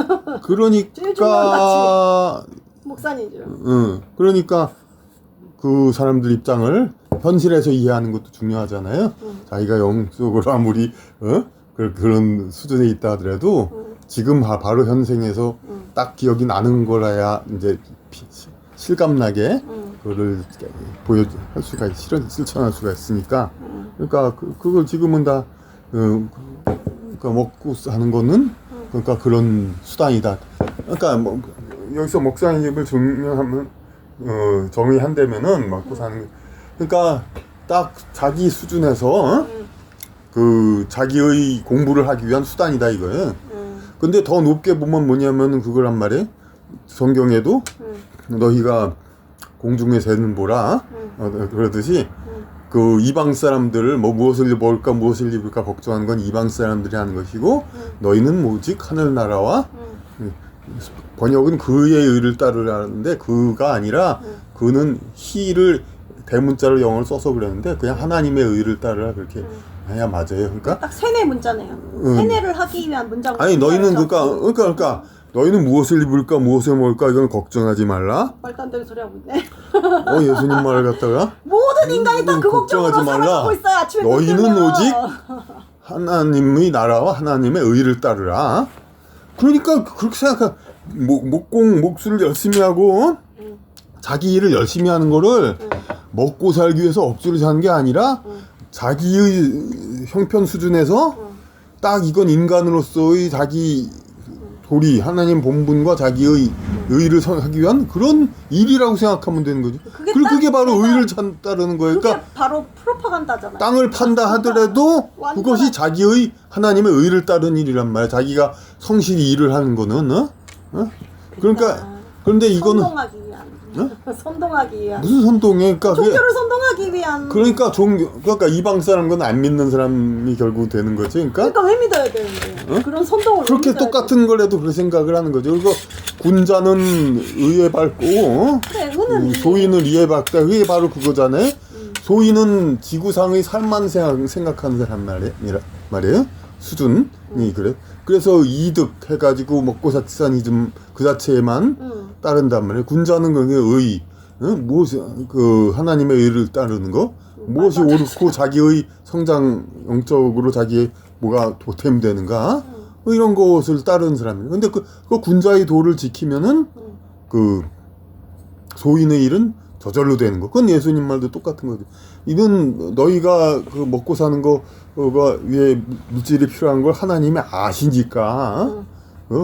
제일 중요한 목사님이죠. 그러니까 그 사람들 입장을 현실에서 이해하는 것도 중요하잖아요. 자기가 영적으로 아무리 그런 수준에 있다 하더라도 지금 바로 현생에서 딱 기억이 나는 거라야 이제 실감나게 그거를 할 수가 실천할 수가 있으니까 그러니까 그걸 지금은 다 그러니까 먹고 사는 거는 그러니까 그런 수단이다. 그러니까 뭐 여기서 목사님을 정의한다면은 먹고 사는 거 그러니까 딱 자기 수준에서 그 자기의 공부를 하기 위한 수단이다 이거예요. 근데 더 높게 보면 뭐냐면은 그거란 말이에요. 성경에도 너희가 공중의 새는 보라 그러듯이 그 이방 사람들을 뭐 무엇을 먹을까 무엇을 입을까 걱정하는 건 이방 사람들이 하는 것이고 너희는 오직 하늘나라와 번역은 그의 의를 따르라는데 그가 아니라 그는 히를 대문자로 영어를 써서 그랬는데 그냥 하나님의 의를 따르라 그렇게 해야 맞아요. 그러니까 딱 세뇌 문자네요. 세뇌를 하기 위한 문장. 아니 너희는 그러니까 너희는 무엇을 입을까 무엇을 먹을까 이건 걱정하지 말라. 말도 안 되는 소리 하고 있네. 예수님 말을 갖다가 모든 인간이 다 그 걱정으로 살아가고 있어요. 아침에 너희는 오직 하나님의 나라와 하나님의 의를 따르라. 그러니까 그렇게 생각하 목수를 열심히 하고 자기 일을 열심히 하는 거를 먹고 살기 위해서 억지로 사는 게 아니라 자기의 형편 수준에서 딱 이건 인간으로서의 자기 도리 하나님 본분과 자기의 의를 하기 위한 그런 일이라고 생각하면 되는 거죠. 그리고 그게 바로 의를 따르는 거예요. 그러니까 그게 바로 프로파간다잖아요. 땅을 판다 하더라도 그것이 자기의 하나님의 의를 따르는 일이란 말이야. 자기가 성실히 일을 하는 거는 그러니까 그런데 이거는 선동하기 위한 선동하기 위한 무슨 선동해? 그러니까 종교를 선동하기 위한 그러니까 이방 사람은 안 믿는 사람이 결국 되는 거지. 그러니까 왜 믿어야 되는데? 그런 선동을 그렇게 똑같은 걸 해도 그런 생각을 하는 거죠. 그리고 군자는 의에 밟고 그래, 의는 소인을 이에 밟다. 그게 바로 그거잖아요. 소인은 지구상의 삶만 생각하는 사람 말이에요. 수준이 그래. 그래서 이득 해가지고 먹고 사니즘 그 자체에만 따른단 말이에요. 군자는 그게 의, 무엇이 그 하나님의 의를 따르는 거, 무엇이 옳고 자기의 성장 영적으로 자기의 뭐가 보탬되는가 이런 것을 따르는 사람이에요. 근데 그 군자의 도를 지키면은 그 소인의 일은 저절로 되는 거. 그건 예수님 말도 똑같은 거죠. 이는 너희가 그 먹고 사는 거가 위에 물질이 필요한 걸 하나님이 아시니까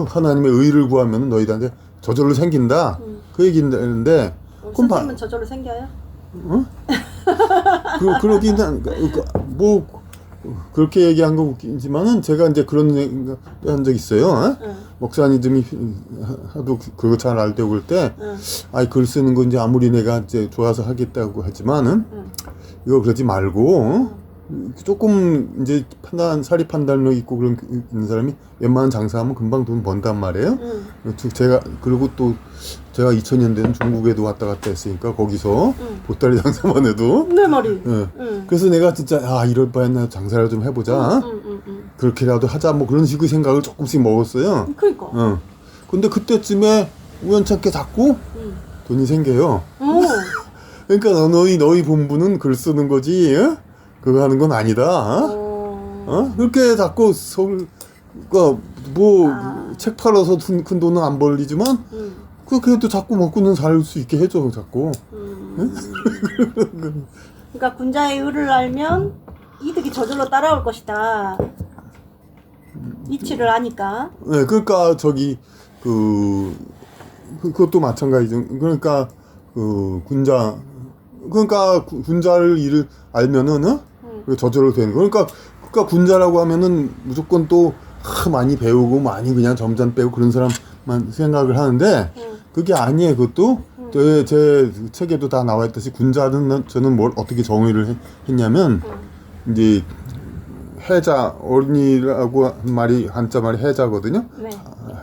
하나님의 의를 구하면 너희들한테 저절로 생긴다. 그 얘기인데 선생님은 저절로 생겨요? 그러긴 뭐 그렇게 얘기한 거 웃기지만은 제가 이제 그런 얘기 한 적 있어요. 목사님이 하도 그거 잘 알고 그럴 때, 글 쓰는 거 이제 아무리 내가 이제 좋아서 하겠다고 하지만은 이거 그러지 말고 조금 이제 사리 판단력 있고 그런 있는 사람이 웬만한 장사하면 금방 돈 번단 말이에요. 그리고 또 제가 2000년대는 중국에도 왔다 갔다 했으니까 거기서 보따리 장사만 해도 내 말이. 그래서 내가 진짜 이럴 바엔 나 장사를 좀 해보자. 그렇게라도 하자 뭐 그런 식의 생각을 조금씩 먹었어요. 그러니까. 근데 그때쯤에 우연찮게 자꾸 돈이 생겨요. 그러니까 너희 본부는 글 쓰는 거지 그거 하는 건 아니다. 그렇게 자꾸 책 팔아서 큰 돈은 안 벌리지만 그래도 자꾸 먹고는 살 수 있게 해줘 자꾸. 그러니까 군자의 의를 알면 이득이 저절로 따라올 것이다. 이치를 아니까. 네, 그러니까 그것도 마찬가지죠. 그러니까 군자를 일을 알면은 저절로 되는 거. 그러니까 군자라고 하면은 무조건 또 많이 배우고 많이 그냥 점점 빼고 그런 사람만 생각을 하는데 그게 아니에요. 그것도 제 책에도 다 나와 있듯이 군자는 저는 뭘 어떻게 정의를 했냐면 이제 해자 어린이라고 한 말이 한자 말이 해자거든요. 네.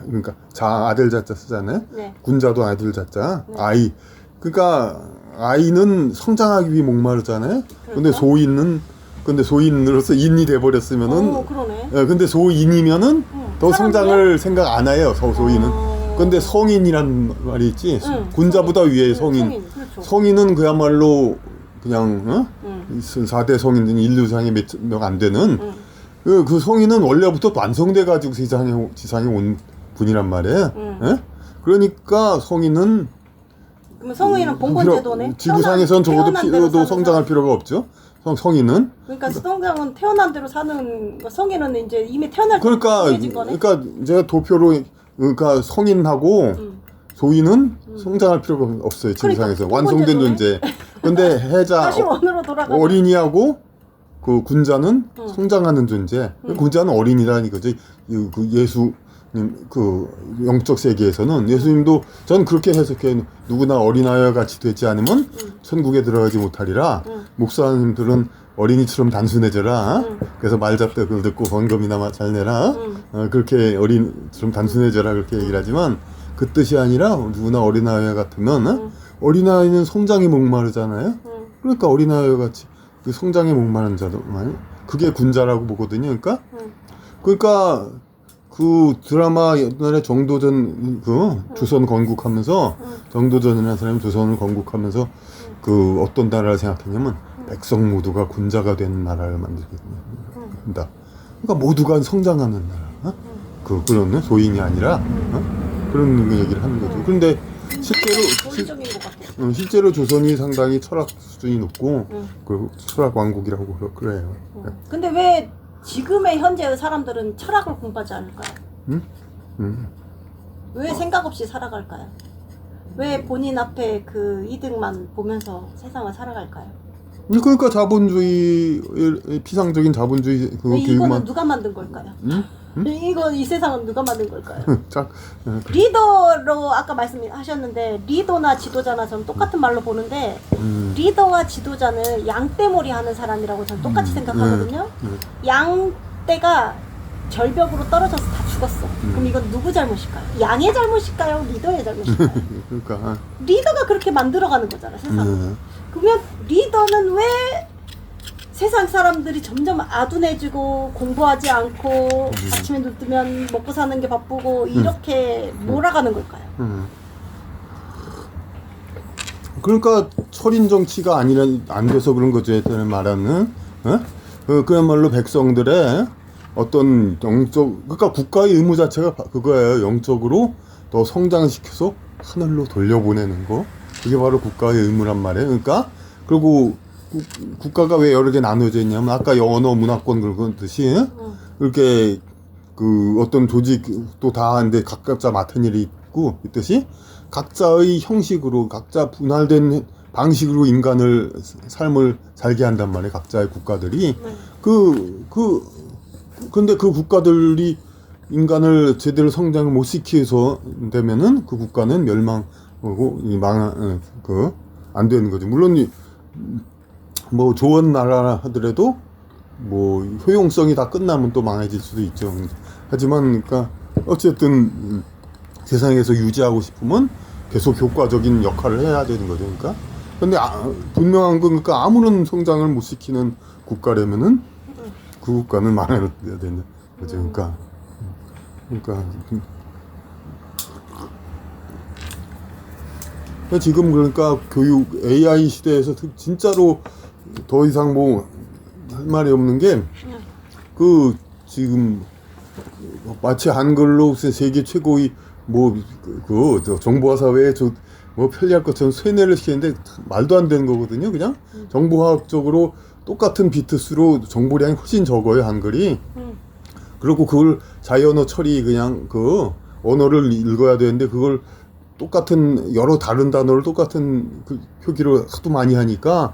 그러니까 아들 자자 쓰잖아요. 네. 군자도 아들 자자. 네. 아이. 그러니까 아이는 성장하기 위해 목마르잖아요. 근데 소인은 근데 소인으로서 인이 돼버렸으면은 그러네. 예, 근데 소인이면은 더 성장을 생각 안 해요. 소인은. 근데 성인이란 말이 있지. 군자보다 위에 성인. 그렇죠. 성인은 그야말로 그냥 4대 성인 인류상에 몇 명 안 되는 그 성인은 원래부터 완성돼 가지고 지상에 온 분이란 말이에요. 예? 그러니까 성인은 그럼 성인은 봉건제도네. 지구상에선 적어도 성장할 필요가 없죠. 성인은. 그러니까 성장은 태어난 대로 사는 거. 성인은 이제 이미 태어날 때 정해진 거네. 그러니까 제가 도표로 그러니까 성인하고 소인은 성장할 필요가 없어요. 지구상에서 그러니까, 완성된 존재. 근데 해자 다시 원으로 돌아가. 어린이하고 그 군자는 성장하는 존재. 군자는 어린이라는 거죠. 그 예수님 그 영적 세계에서는 예수님도 전 그렇게 해석해. 누구나 어린아이와 같이 되지 않으면 천국에 들어가지 못하리라. 목사님들은 어린이처럼 단순해져라. 그래서 말 잡다 그걸 듣고 번금이나 잘 내라. 그렇게 어린이처럼 단순해져라 그렇게 얘기를 하지만 그 뜻이 아니라 누구나 어린아이와 같으면 어린아이는 성장에 목마르잖아요. 그러니까 어린아이와 같이 그 성장에 목마른 자도만 그게 군자라고 보거든요. 그러니까 그 드라마 옛날에 정도전 그 조선 건국하면서 정도전이라는 사람이 조선을 건국하면서 그 어떤 나라를 생각했냐면 백성 모두가 군자가 되는 나라를 만든다. 그러니까 모두가 성장하는 나라. 그런 소인이 아니라 그런 얘기를 하는 거죠. 그런데 실제로 조선이 상당히 철학 수준이 높고 그 철학 왕국이라고 그래요. 근데 왜 지금의 현재의 사람들은 철학을 공부하지 않을까요? 왜 생각 없이 살아갈까요? 왜 본인 앞에 그 이득만 보면서 세상을 살아갈까요? 그러니까 자본주의 피상적인 자본주의 그 이거는 교육만 누가 만든 걸까요? 이 세상은 누가 만든 걸까요? 그래. 리더로 아까 말씀하셨는데 리더나 지도자나 저는 똑같은 말로 보는데 리더와 지도자는 양떼몰이 하는 사람이라고 저는 똑같이 생각하거든요. 양떼가 절벽으로 떨어져서 다 죽었어. 그럼 이건 누구 잘못일까요? 양의 잘못일까요? 리더의 잘못일까요? 그러니까 리더가 그렇게 만들어가는 거잖아, 세상을. 그러면 리더는 왜 세상 사람들이 점점 아둔해지고 공부하지 않고 아침에 눈 뜨면 먹고 사는 게 바쁘고 이렇게 몰아가는 걸까요? 그러니까 철인 정치가 안 돼서 그런 거죠. 예전에 말하는 그야말로 백성들의 어떤 영적 그러니까 국가의 의무 자체가 그거예요. 영적으로 더 성장시켜서 하늘로 돌려보내는 거. 그게 바로 국가의 의무란 말이에요. 그러니까 그리고 국가가 왜 여러 개 나눠져 있냐면 아까 언어 문화권 그런 듯이 이렇게 그 어떤 조직도 다 하는데 각자 맡은 일이 있고 있듯이 각자의 형식으로 각자 분할된 방식으로 인간을 삶을 살게 한단 말이에요. 각자의 국가들이 근데 그 국가들이 인간을 제대로 성장을 못 시켜서 되면은 그 국가는 멸망하고 안 되는 거죠. 물론 뭐 좋은 나라 하더라도 뭐 효용성이 다 끝나면 또 망해질 수도 있죠. 하지만 그러니까 어쨌든 세상에서 유지하고 싶으면 계속 효과적인 역할을 해야 되는 거죠. 그러니까 근데 분명한 건 그러니까 아무런 성장을 못 시키는 국가라면은 그 국가는 망해야 되는 거죠. 그러니까 지금 그러니까 교육 AI 시대에서 진짜로 더 이상 뭐 할 말이 없는 게 그 지금 마치 한글로 세계 최고의 정보화 사회에 뭐 편리할 것처럼 쇠뇌를 시키는데 말도 안 되는 거거든요. 그냥 정보화학적으로 똑같은 비트수로 정보량이 훨씬 적어요, 한글이. 그리고 그걸 자연어 처리 그냥 그 언어를 읽어야 되는데 그걸 똑같은 여러 다른 단어를 똑같은 그 표기로 하도 많이 하니까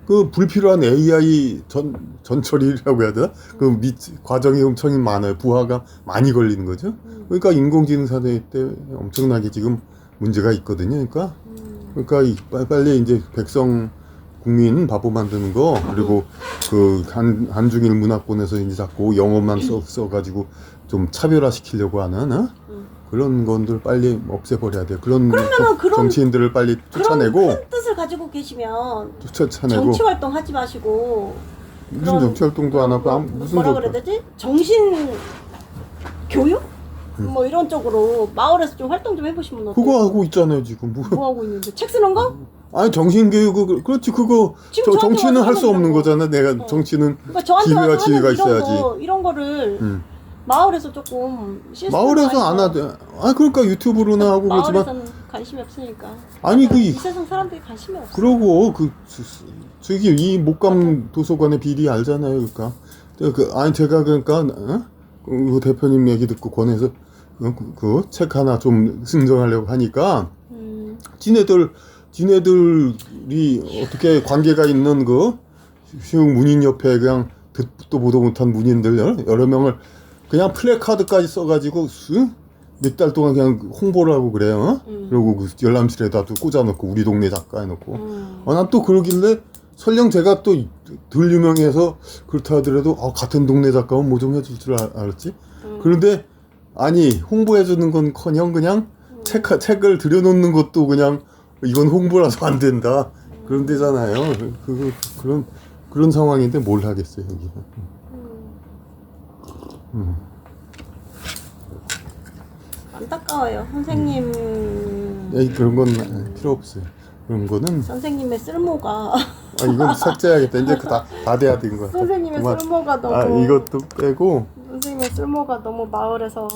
그 불필요한 AI 전 처리라고 해야 되나? 그 과정이 엄청 많아요. 부하가 많이 걸리는 거죠. 그러니까 인공지능 사회 때 엄청나게 지금 문제가 있거든요. 그러니까 빨리 이제 백성 국민 바보 만드는 거 그리고 그 한중일 문화권에서 이제 자꾸 영어만 써가지고 좀 차별화 시키려고 하는 그런 건들 빨리 없애버려야 돼요. 그런 정치인들을 빨리 쫓아내고 그런 큰 뜻을 가지고 계시면 쫓아내고 정치 활동 하지 마시고 무슨 그런- 정치활동도 안 하고 무슨 뭐라 그래야 되지? 정신 교육? 뭐 이런 쪽으로 마을에서 좀 활동 좀 해보시면 어때요? 그거 하고 있잖아요 지금. 뭐 하고 있는데? 책 쓰는 거? 아니 정신교육을 그렇지 그거 지금 저한테 정치는 와서 할 수 하는 없는 거. 거잖아. 내가 정치는 그러니까 저한테 기회가 와서 지위가 하는 이런 있어야지. 거, 이런 거를 마을에서 조금 시스템 마을에서 안 하대. 아 그러니까 유튜브로나 하고 그렇지만 마을에서는 관심이 없으니까. 아니 이 세상 사람들이 관심이 없어. 그러고 저기 이 목감 도서관의 비리 알잖아요. 그러니까 아니 제가 그러니까 그 대표님 얘기 듣고 권해서 그 책 하나 좀 승정하려고 하니까 지네들이 어떻게 관계가 있는 그 수용 문인협회 그냥 듣도 보도 못한 문인들 여러 명을 그냥 플래카드까지 써가지고 몇 달 동안 그냥 홍보를 하고 그래요. 그리고 그 열람실에다 또 꽂아놓고 우리 동네 작가 해놓고. 난 또 그러길래 설령 제가 또 덜 유명해서 그렇다 하더라도 같은 동네 작가면 뭐 좀 해줄 줄 알았지. 그런데 아니 홍보해주는 건커녕 그냥 책을 들여놓는 것도 그냥 이건 홍보라서 안 된다 그런 데잖아요. 그런 상황인데 뭘 하겠어요 여기. 안타까워요. 선생님. 그런 건 필요 없어요. 그런 거는 선생님의 쓸모가 이건 삭제해야겠다. 이제 다 돼야 된 거야. 선생님의 그만. 쓸모가 너무 이것도 빼고 선생님의 쓸모가 너무 마을에서